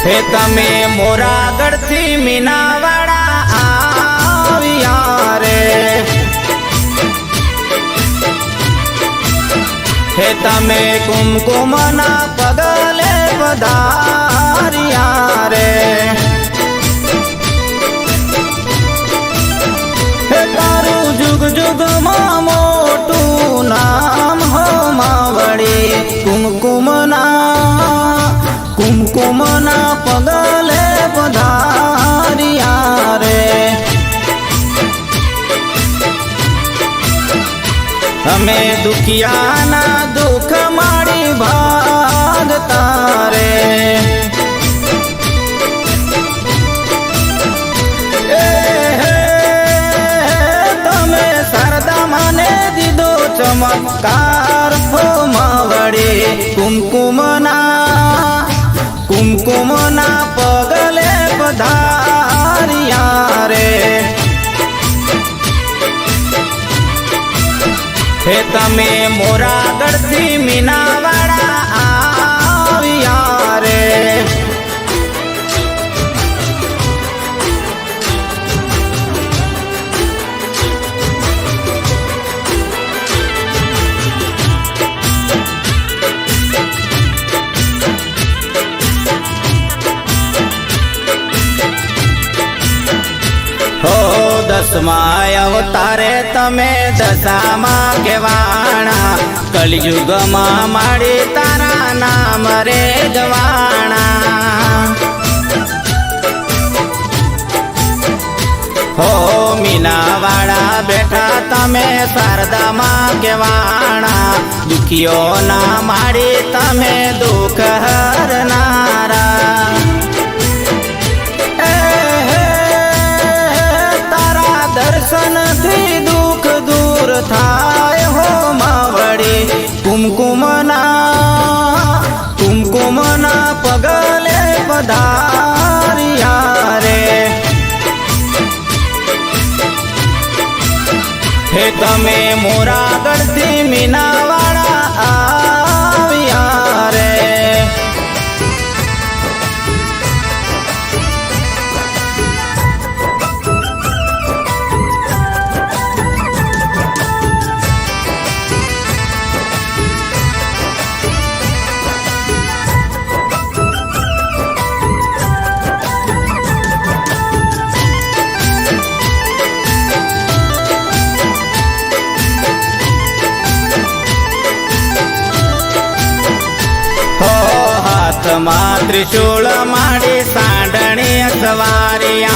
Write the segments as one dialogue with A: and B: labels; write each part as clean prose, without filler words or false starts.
A: हे तमे मोरागढ़थी मीनावाड़ा आविया रे। हे तमे कुमकुमना पगले पधारिया रे। हे तारू जुग जुग मां मोटू नाम हो मावड़ी। कुमकुमना पगले पधारिया रे। हमें दुखियाना दुख मारी भागता रे। तमे शारदा माने दीदो चमत्कार हो मावड़ी। कुमकुमना पगले पधारिया रे। हे तमे मोरागढ़थी मीनावाड़ा आविया रे। हो दसमा अवतारे तमे दशामा केवाणा। कलयुग मां माड़ी तारा नाम रे जवाणा। हो मीनावाड़ा बैठा तमे शारदा मां केवाणा। दुखियो ना माड़ी तमे दुख हरनारा। दर्शन थी दुख दूर थाय हो मावड़ी। कुमकुमना पगले पधारिया रे। हे तमे मोरागढ़थी मीनावाड़ा आविया रे। त्रिशूल माड़ी सांडणी सवारिया।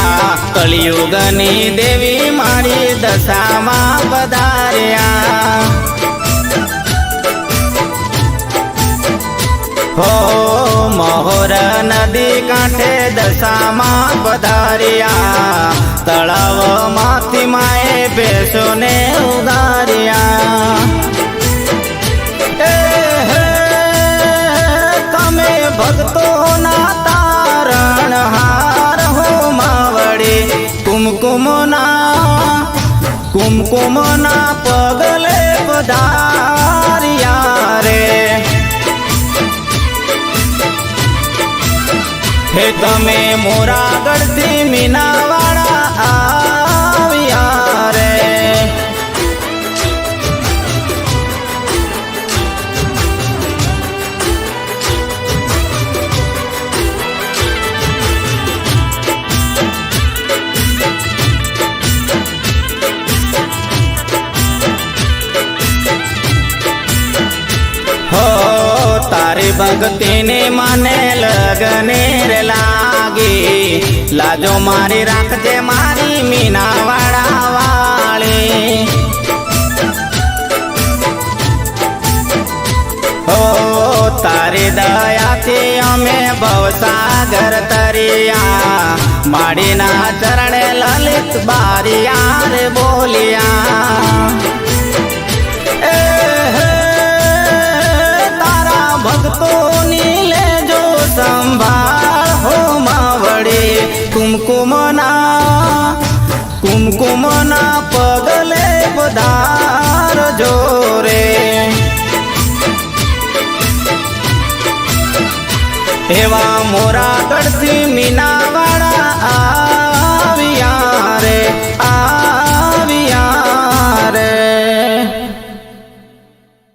A: कलियुगनी देवी माड़ी दशामा पधारिया। हो मोहर नदी कांठे दशामा पधारिया। तळाव माथी माए बेसो ने उगारिया। भक्तो ना तारण हार हो मावड़ी। कुमकुमना पगले पधारिया रे। हे तमे मोरागढ़थी मीनावाड़ा आविया रे। तारी भक्ति ने माने लगने रे लागी। लाजो मारी राखजे मारी मीनावाड़ा वाली। हो तारी दया थी अमे भवसागर तरिया। माड़ी ना चरणे ललित बारिया रे बोलिया। भक्तो नीले जो संभाल हो मावड़ी। कुमकुमना पगले पधार जोरे। हे એવા મોરા ગઢથી મીના